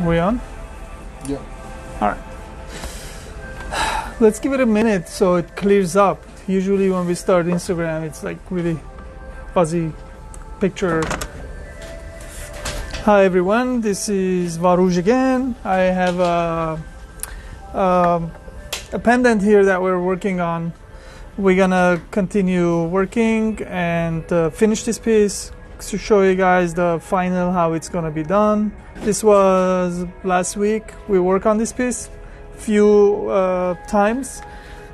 We on? Yeah. All right. Let's give it a minute so it clears up. Usually when we start Instagram, it's like really fuzzy picture. Hi everyone, this is Varouj again. I have a pendant here that we're working on. We're gonna continue working and finish this piece to show you guys the final how it's gonna be done. This was last week. We work on this piece few times.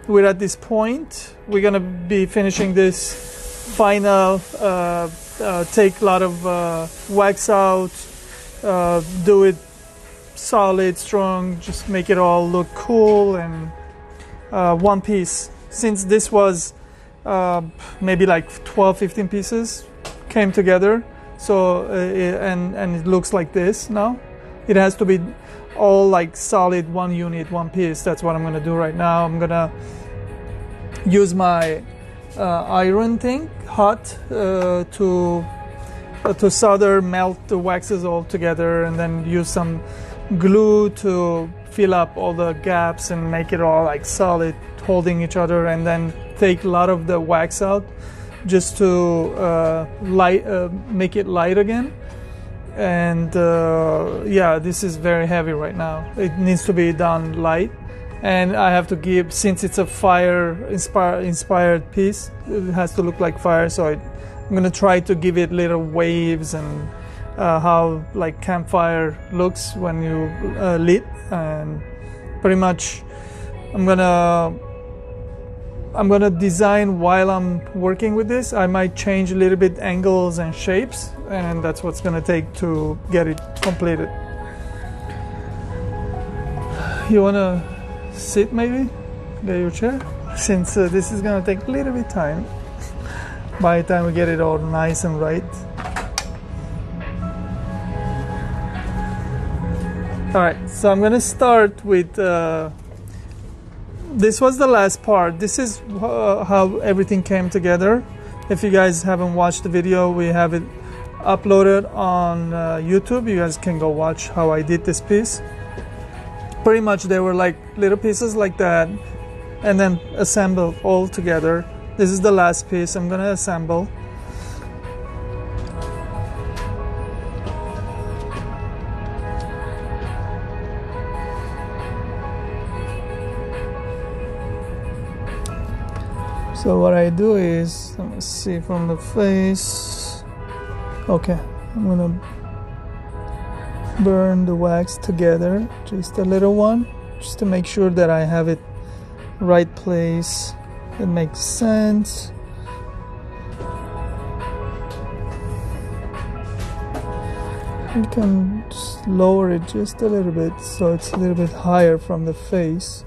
We're at this point. We're gonna be finishing this final. Take a lot of wax out. Do it solid, strong. Just make it all look cool and one piece. Since this was maybe like 12-15 pieces came together, so and it looks like this now. It has to be all like solid, one unit, one piece. That's what I'm gonna do right now. I'm gonna use my iron thing, hot, to solder, melt the waxes all together, and then use some glue to fill up all the gaps and make it all like solid, holding each other, and then take a lot of the wax out just to make it light again. And yeah, this is very heavy right now. It needs to be done light, and I have to give, since it's a fire inspired piece, it has to look like fire, so I'm gonna try to give it little waves and how like campfire looks when you lit. And pretty much I'm gonna design while I'm working with this. I might change a little bit angles and shapes, and that's what's gonna take to get it completed. You wanna sit maybe? Get your chair? Since this is gonna take a little bit time by the time we get it all nice and right. All right, so I'm gonna start with this was the last part. This is how everything came together. If you guys haven't watched the video, we have it uploaded on YouTube. You guys can go watch how I did this piece. Pretty much they were like little pieces like that, and then assembled all together. This is the last piece I'm gonna assemble. So what I do is, let me see from the face. Okay, I'm gonna burn the wax together, just a little one, just to make sure that I have it right place. It makes sense. You can just lower it just a little bit so it's a little bit higher from the face.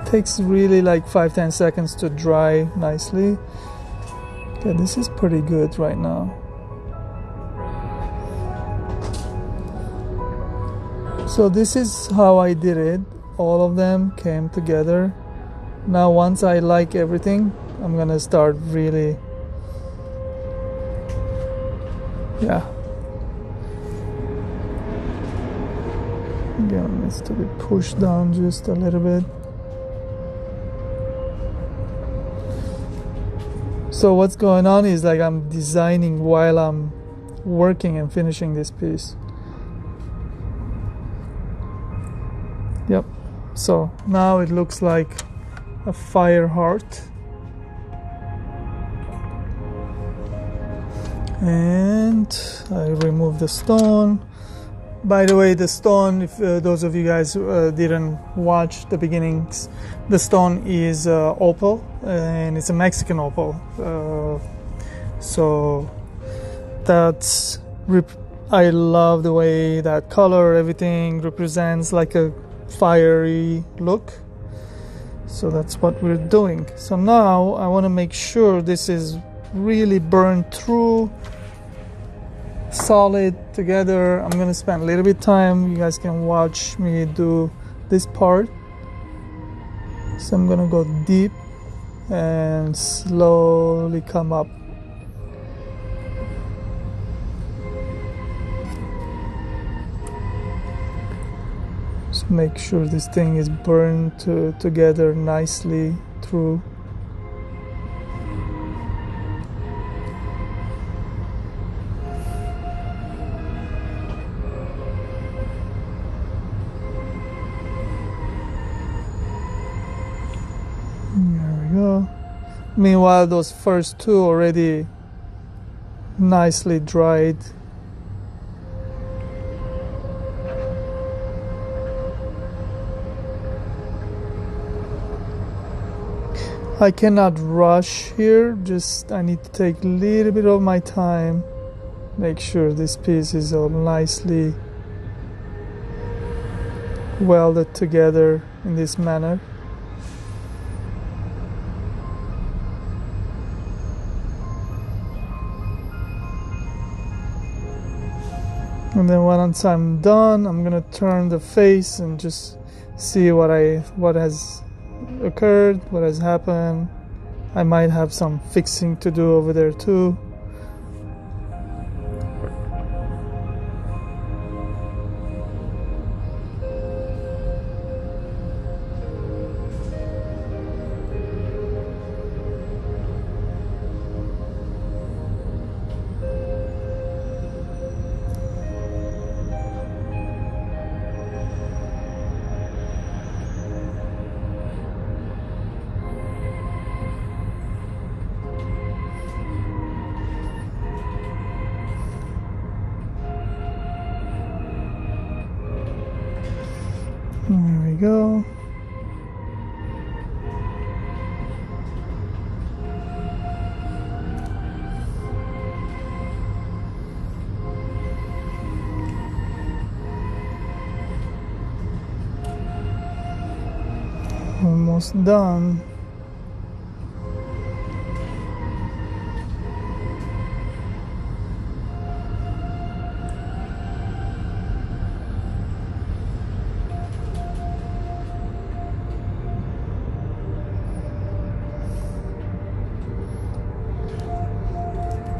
Takes really like 5-10 seconds to dry nicely. Okay, this is pretty good right now. So this is how I did it. All of them came together. Now once I like everything, I'm gonna start really, yeah. Again, it needs to be pushed down just a little bit. So what's going on is like I'm designing while I'm working and finishing this piece. Yep. So now it looks like a fire heart. And I remove the stone. By the way, the stone, if those of you guys didn't watch the beginnings, the stone is opal, and it's a Mexican opal. So that's, I love the way that color, everything represents like a fiery look. So that's what we're doing. So now I want to make sure this is really burned through, solid together. I'm gonna spend a little bit of time. You guys can watch me do this part. So I'm gonna go deep and slowly come up Make sure this thing is burned together nicely through. There we go. Meanwhile, those first two already nicely dried. I cannot rush here, just I need to take a little bit of my time. Make sure this piece is all nicely welded together in this manner. And then once I'm done, I'm gonna turn the face and just see what has occurred, what has happened. I might have some fixing to do over there too. There we go. Almost done.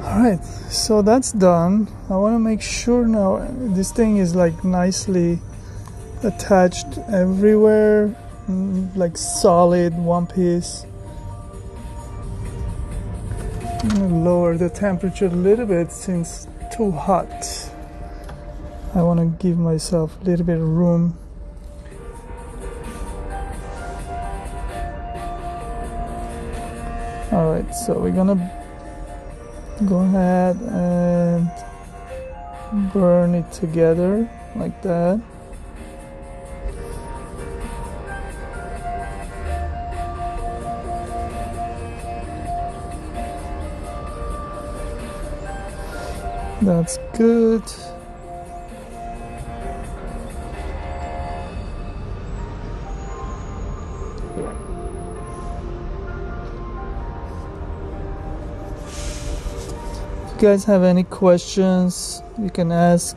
Alright, so that's done. I want to make sure now this thing is like nicely attached everywhere, like solid one piece. I'm gonna lower the temperature a little bit since it's too hot. I want to give myself a little bit of room. Alright, so we're gonna go ahead and burn it together like that. That's good. If you guys have any questions, you can ask.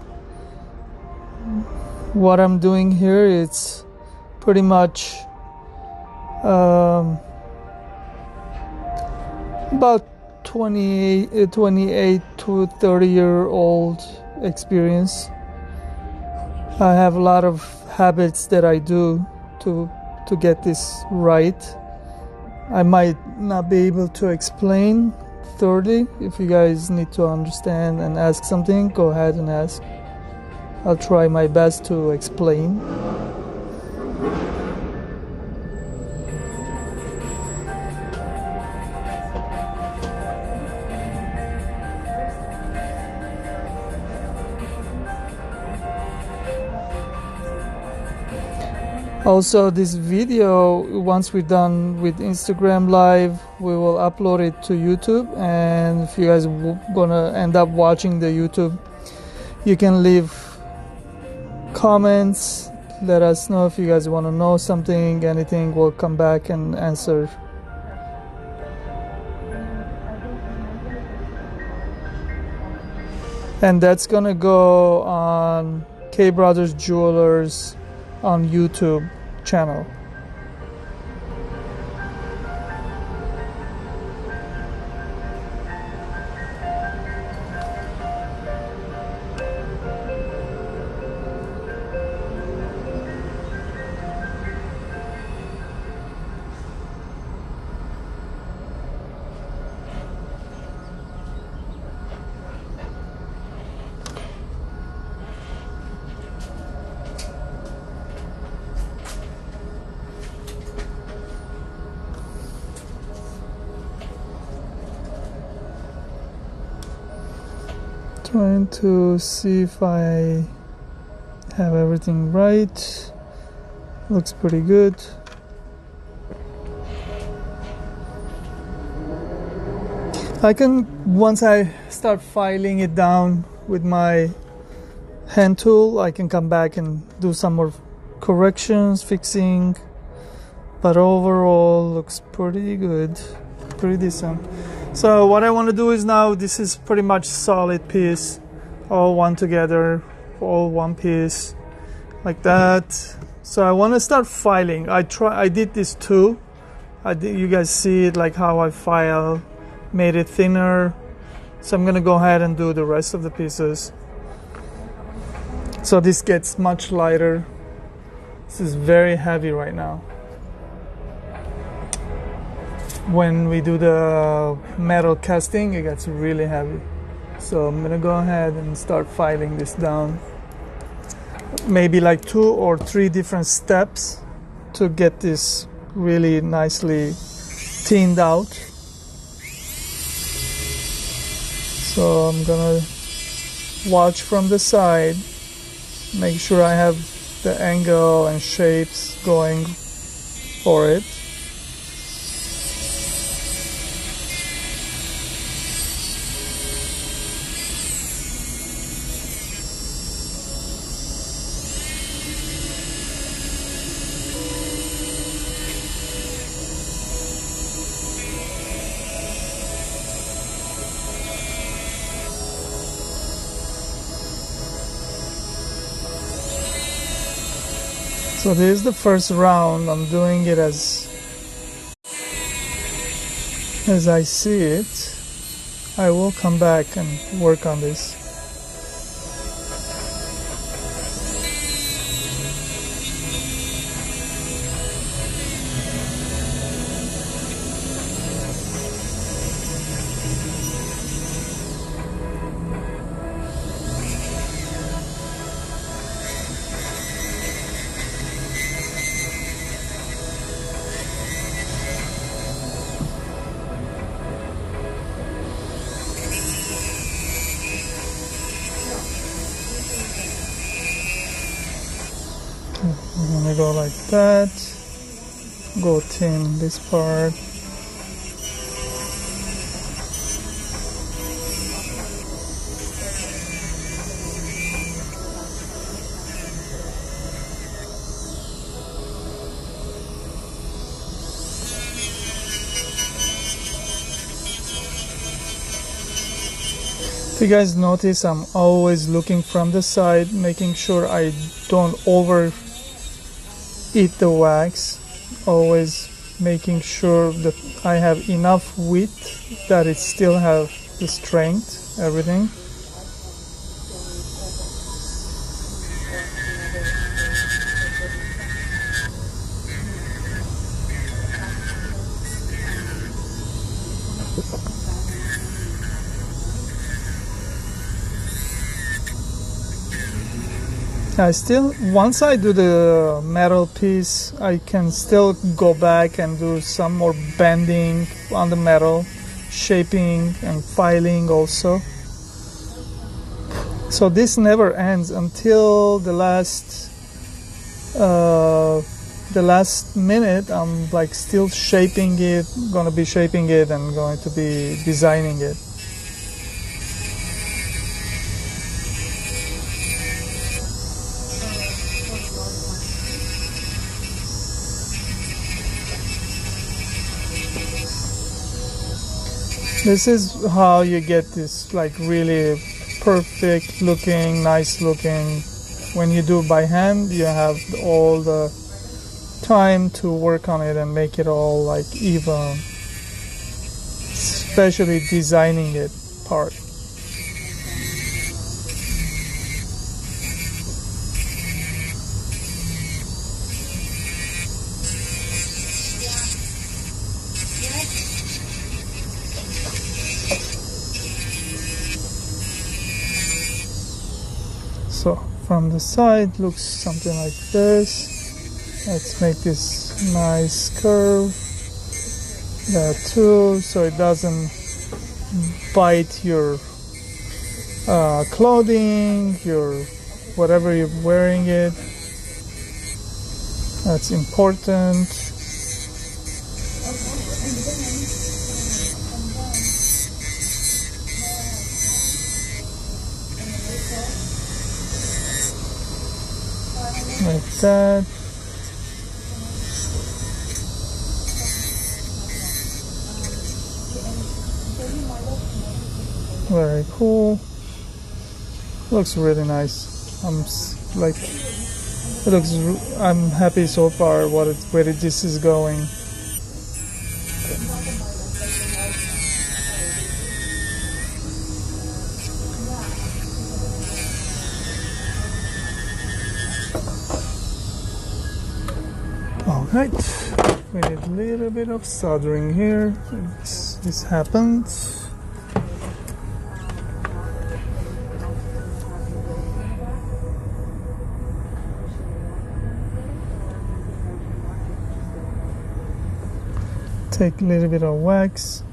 What I'm doing here, it's pretty much about 28 to 30-year-old experience. I have a lot of habits that I do to get this right. I might not be able to explain thoroughly. If you guys need to understand and ask something, go ahead and ask. I'll try my best to explain. Also, this video, once we're done with Instagram Live, we will upload it to YouTube. And if you guys gonna end up watching the YouTube, you can leave comments. Let us know if you guys want to know something, anything. We'll come back and answer. And that's gonna go on K Brothers Jewelers on YouTube channel. Trying to see if I have everything right. Looks pretty good. Once I start filing it down with my hand tool, I can come back and do some more corrections, fixing, but overall looks pretty good, pretty decent. So what I want to do is now, this is pretty much solid piece, all one together, all one piece, like that. So I want to start filing. I did this too. You guys see it, like how I file, made it thinner. So I'm gonna go ahead and do the rest of the pieces. So this gets much lighter. This is very heavy right now. When we do the metal casting, it gets really heavy. So I'm gonna go ahead and start filing this down. Maybe like 2 or 3 different steps to get this really nicely thinned out. So I'm gonna watch from the side, make sure I have the angle and shapes going for it. So this is the first round. I'm doing it as I see it. I will come back and work on this. I'm gonna go like that, go thin this part. If you guys notice, I'm always looking from the side, making sure I don't over eat the wax, always making sure that I have enough width that it still have the strength, everything. Once I do the metal piece, I can still go back and do some more bending on the metal, shaping and filing also. So this never ends until the last minute. I'm like still shaping it, gonna be shaping it and going to be designing it. This is how you get this like really perfect looking, nice looking. When you do by hand, you have all the time to work on it and make it all like even, especially designing it part. So from the side looks something like this. Let's make this nice curve, that too, so it doesn't bite your clothing, your whatever you're wearing it. That's important. Like that. Very cool. Looks really nice. I'm happy so far where this is going. All right, we need a little bit of soldering here. This happens. Take a little bit of wax.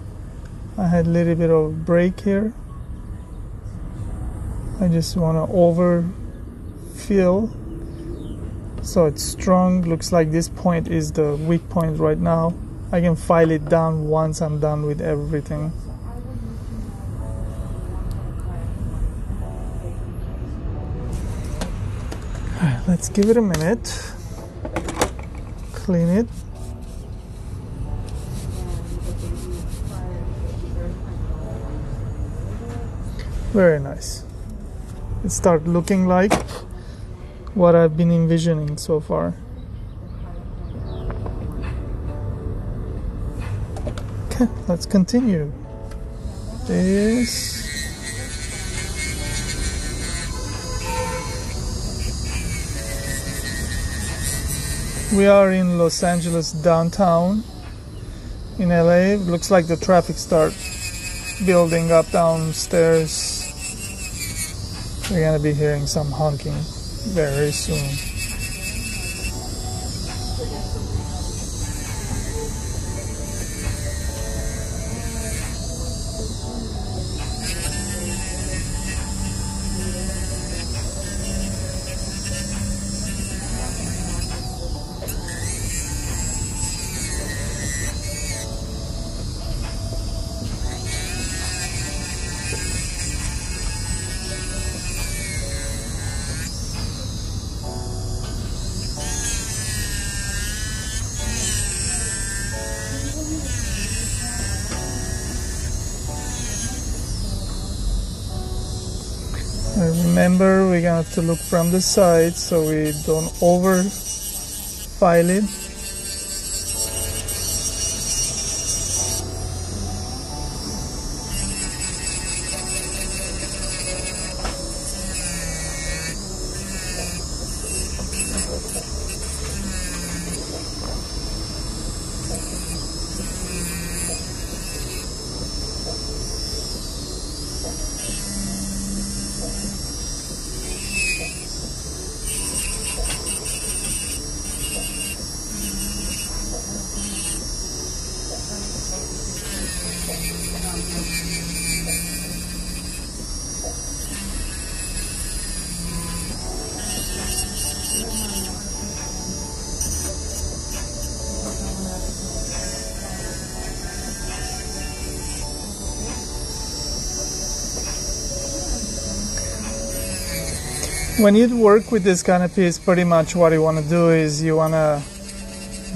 I had a little bit of break here. I just want to overfill so it's strong. Looks like this point is the weak point right now. I can file it down once I'm done with everything. All right, let's give it a minute. Clean it. Very nice. It starts looking like what I've been envisioning so far. Okay, let's continue. This. We are in Los Angeles downtown in LA. Looks like the traffic starts building up downstairs. We're gonna be hearing some honking very soon. Remember, we're gonna have to look from the side so we don't over file it. When you work with this kind of piece, pretty much what you want to do is you want to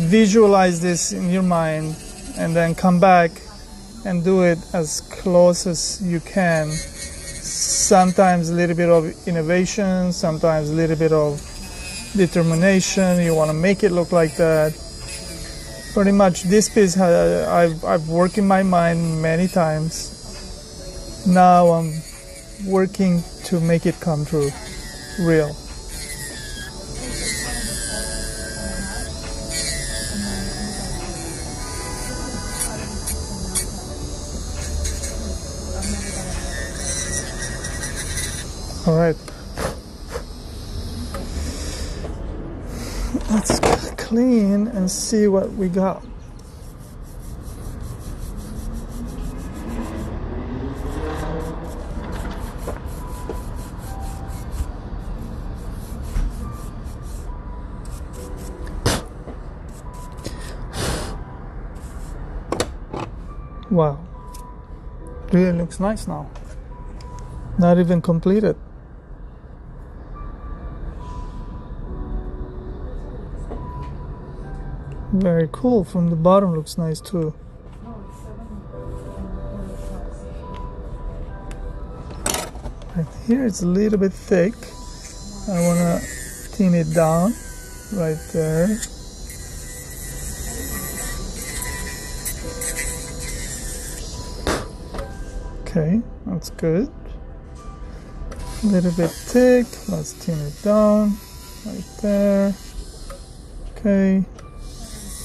visualize this in your mind and then come back and do it as close as you can. Sometimes a little bit of innovation, sometimes a little bit of determination. You want to make it look like that. Pretty much this piece I've worked in my mind many times. Now I'm working to make it come true. Real. All right. Let's clean and see what we got. Wow, really looks nice now. Not even completed. Very cool. From the bottom looks nice too. Right here it's a little bit thick. I want to thin it down right there. Okay, that's good. A little bit thick. Let's thin it down right there. Okay,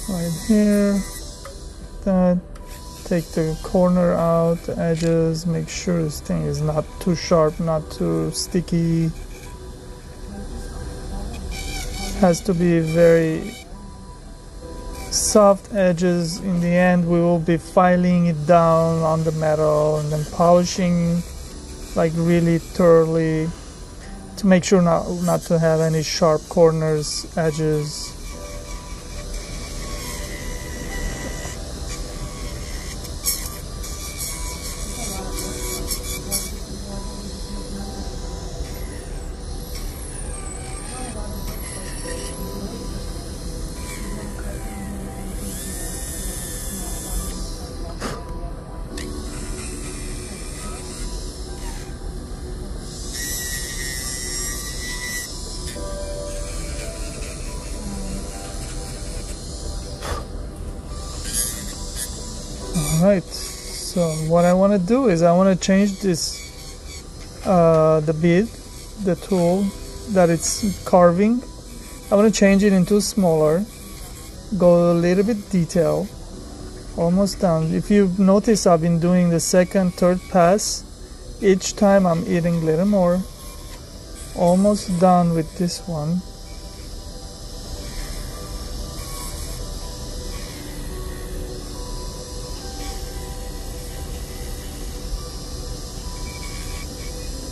right here. That. Take the corner out, the edges, make sure this thing is not too sharp, not too sticky. Has to be very soft edges. In the end, we will be filing it down on the metal and then polishing like really thoroughly to make sure not to have any sharp corners, edges. Alright, so what I want to do is I want to change this, the bit, the tool that it's carving. I want to change it into smaller, go a little bit detail, almost done. If you notice, I've been doing the second, third pass. Each time I'm eating a little more. Almost done with this one.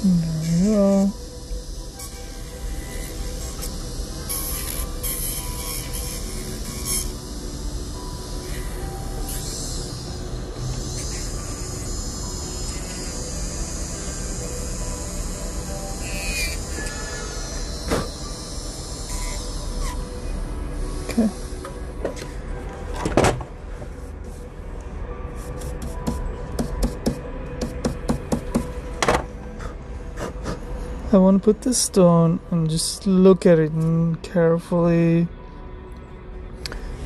There we go. Okay. I want to put the stone and just look at it carefully.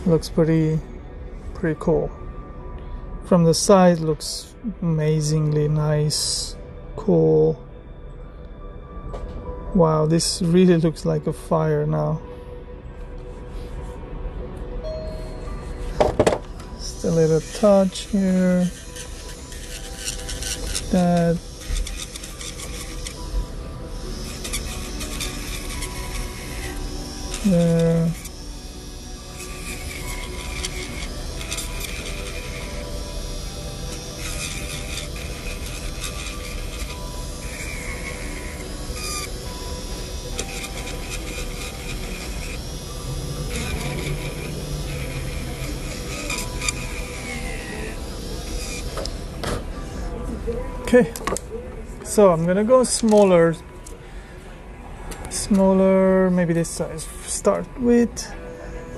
Looks pretty cool. From the side looks amazingly nice, cool. Wow, this really looks like a fire now. Just a little touch here. That. There. Okay, so I'm gonna go smaller, maybe this size. Start with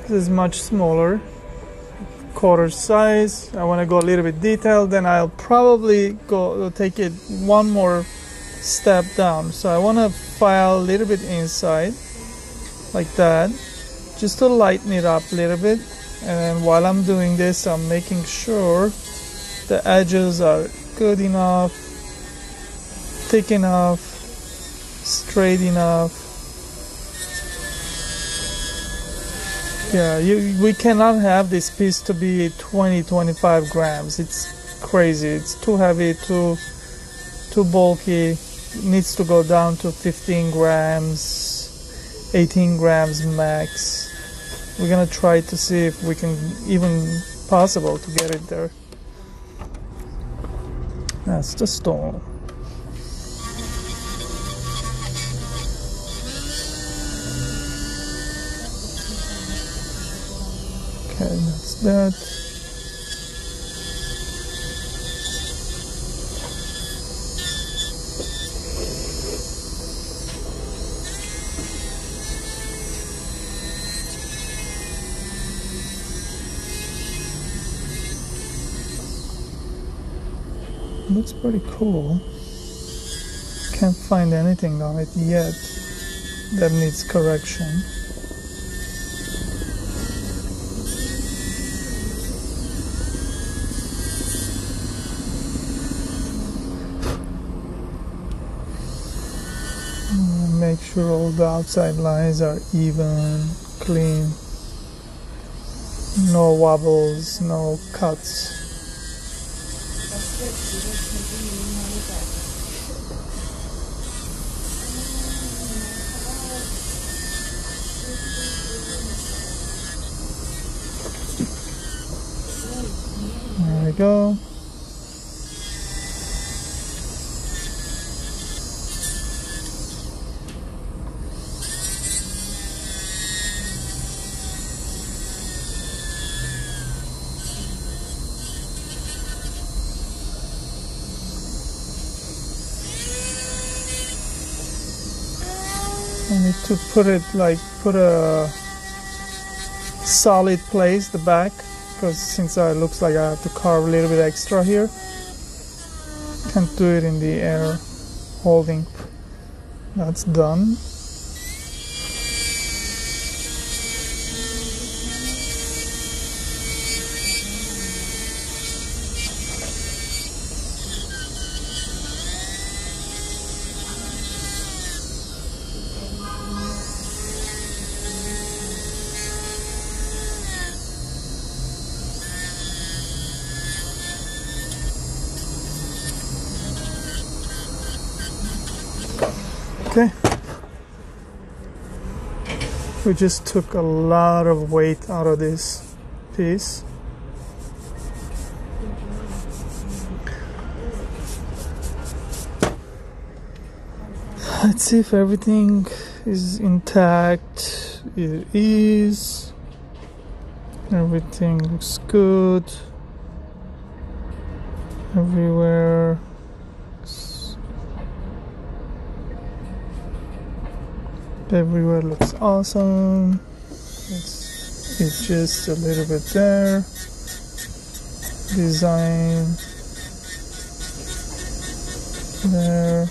this is much smaller, quarter size. I want to go a little bit detailed, then I'll probably go take it one more step down. So I want to file a little bit inside like that, just to lighten it up a little bit. And then while I'm doing this, I'm making sure the edges are good enough, thick enough, straight enough. Yeah, we cannot have this piece to be 20-25 grams. It's crazy. It's too heavy, too bulky. It needs to go down to 15 grams, 18 grams max. We're gonna try to see if we can even possible to get it there. That's the stone. Okay, that's that. Looks pretty cool. Can't find anything on it yet that needs correction. Make sure all the outside lines are even, clean, no wobbles, no cuts. There we go. I need to put a solid place, the back, because since it looks like I have to carve a little bit extra here, can't do it in the air holding. That's done. Okay, we just took a lot of weight out of this piece. Let's see if everything is intact. It is. Everything looks good everywhere. Everywhere looks awesome. It's just a little bit there. Design there.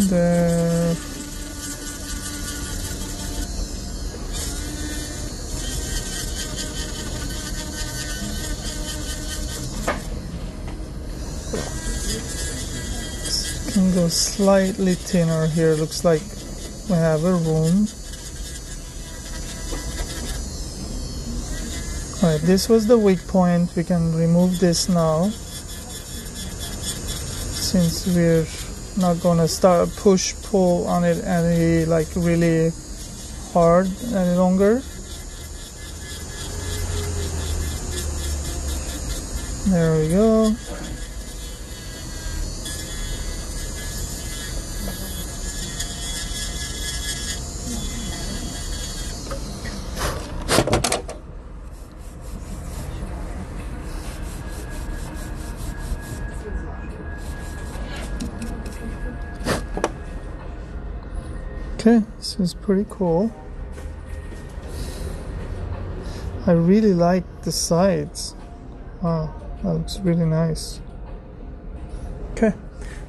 There. Can go slightly thinner here. Looks like we have a room. Alright, this was the weak point. We can remove this now, since we're not gonna start pull on it any really hard any longer. There we go. Okay, this is pretty cool. I really like the sides. Wow, that looks really nice. Okay,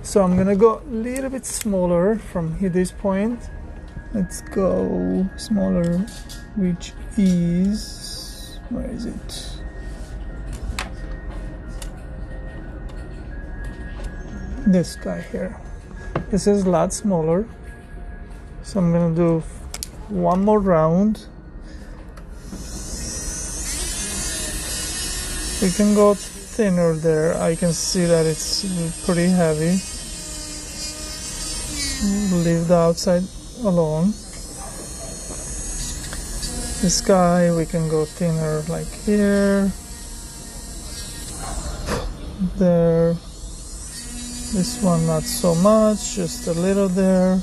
so I'm gonna go a little bit smaller from this point. Let's go smaller, which is, where is it? This guy here. This is a lot smaller. So I'm gonna do one more round. We can go thinner there. I can see that it's pretty heavy. Leave the outside alone. This guy we can go thinner like here, there. This one not so much, just a little there.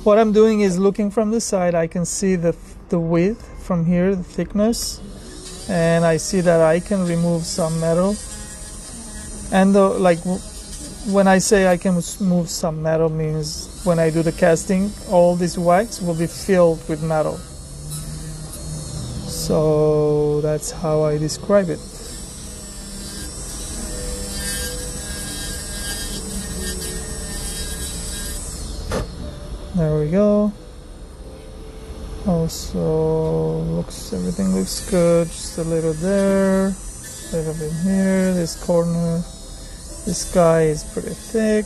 What I'm doing is looking from the side. I can see the width from here, the thickness, and I see that I can remove some metal. And when I say I can move some metal, means when I do the casting, all this wax will be filled with metal. So that's how I describe it. There we go. Also everything looks good. Just a little there, a little bit here, this corner. This guy is pretty thick,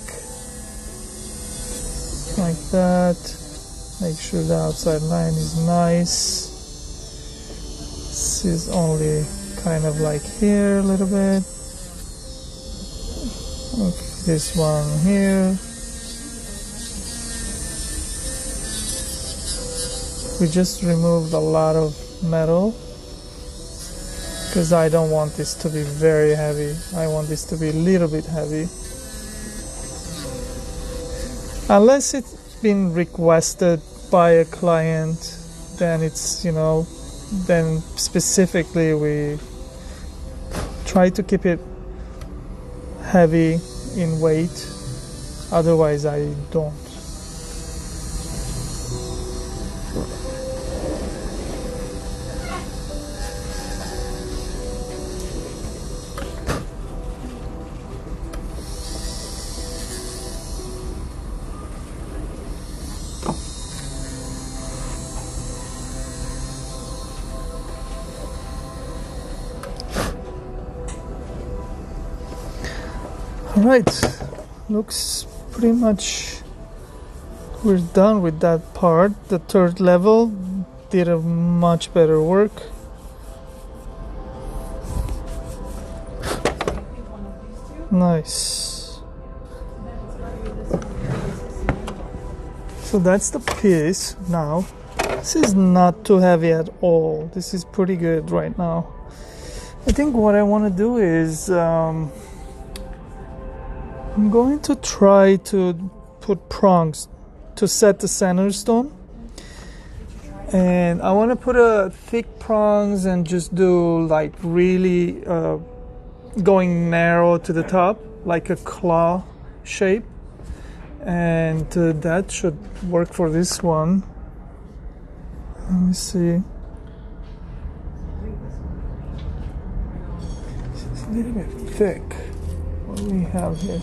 like that. Make sure the outside line is nice. This is only kind of like here a little bit. Okay, this one here. We just removed a lot of metal because I don't want this to be very heavy. I want this to be a little bit heavy. Unless it's been requested by a client, then it's, then specifically we try to keep it heavy in weight. Otherwise I don't. Alright, looks pretty much we're done with that part. The third level did a much better work. Nice. So that's the piece now. This is not too heavy at all. This is pretty good right now. I think what I want to do is I'm going to try to put prongs to set the center stone, and I want to put a thick prongs and just do like really going narrow to the top, like a claw shape, and that should work for this one. Let me see. It's a little bit thick. What do we have here?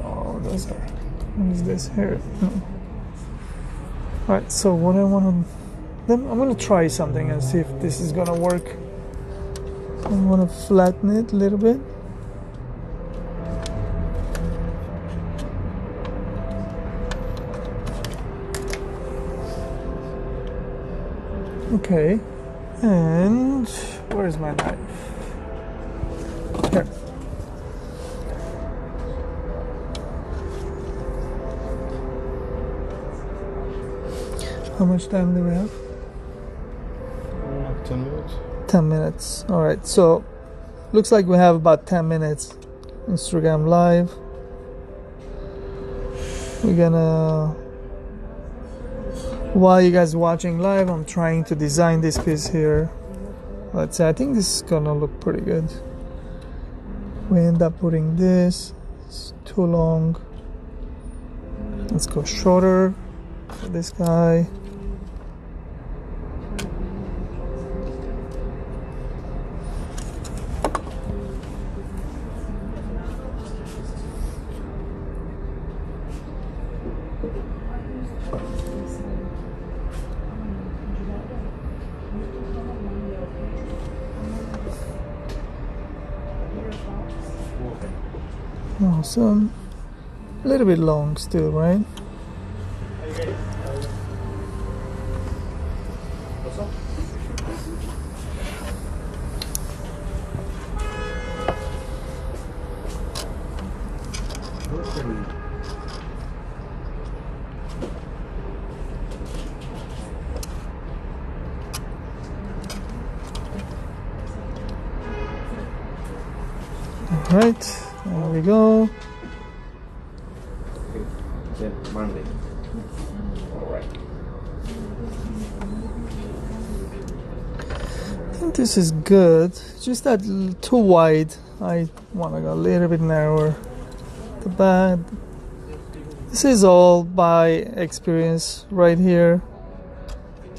Oh, those are. What is this here? No. Alright, so what I want to. I'm going to try something and see if this is going to work. I want to flatten it a little bit. Okay, and where's my knife? Here. How much time do we have? 10 minutes. 10 minutes. All right, so looks like we have about 10 minutes. Instagram live. We're gonna, while you guys are watching live, I'm trying to design this piece here. Let's say I think this is gonna look pretty good. We end up putting this. It's too long. Let's go shorter for this guy. Awesome. A little bit long still, right? All right, there we go. Monday. All right. I think this is good. Just that too wide. I want to go a little bit narrower. The back. This is all by experience right here.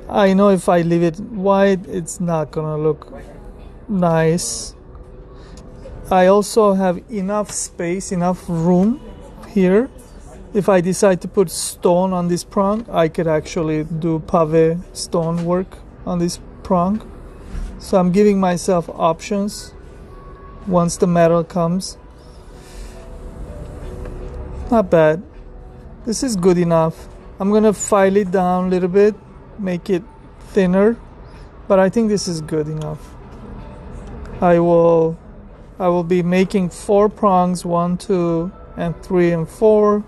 I know if I leave it wide, it's not gonna look nice. I also have enough space, enough room here. If I decide to put stone on this prong, I could actually do pave stone work on this prong. So I'm giving myself options once the metal comes. Not bad. This is good enough. I'm gonna file it down a little bit, make it thinner, but I think this is good enough. I will be making 4 prongs, 1, 2, and 3, and 4,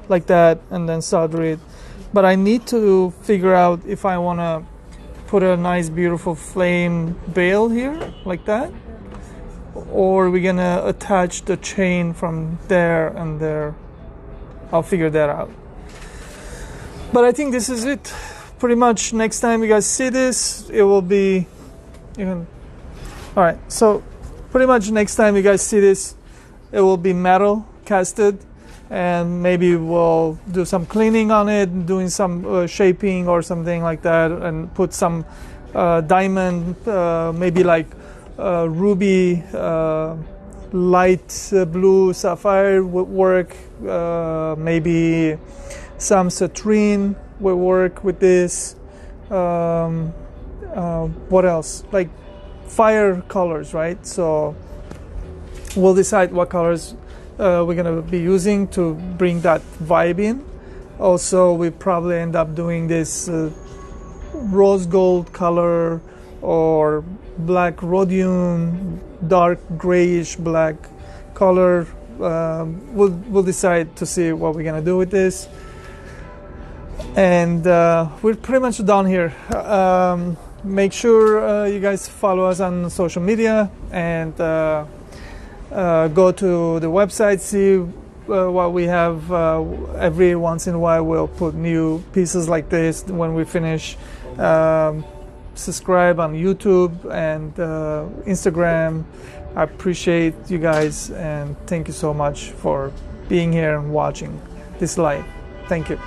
like that, and then solder it. But I need to figure out if I want to put a nice beautiful flame bail here, like that, or we're gonna attach the chain from there and there. I'll figure that out. But I think this is it. Pretty much next time you guys see this, it will be alright, so pretty much next time you guys see this, it will be metal casted, and maybe we'll do some cleaning on it, doing some shaping or something like that, and put some diamond, maybe like ruby, light blue sapphire would work, maybe some citrine will work with this. What else? Like fire colors, right? So we'll decide what colors we're gonna be using to bring that vibe in. Also, we probably end up doing this rose gold color or black rhodium, dark grayish black color. We'll decide to see what we're gonna do with this. And we're pretty much done here. Make sure you guys follow us on social media and go to the website, see what we have. Every once in a while we'll put new pieces like this when we finish. Subscribe on YouTube and Instagram. I appreciate you guys and thank you so much for being here and watching this live. Thank you.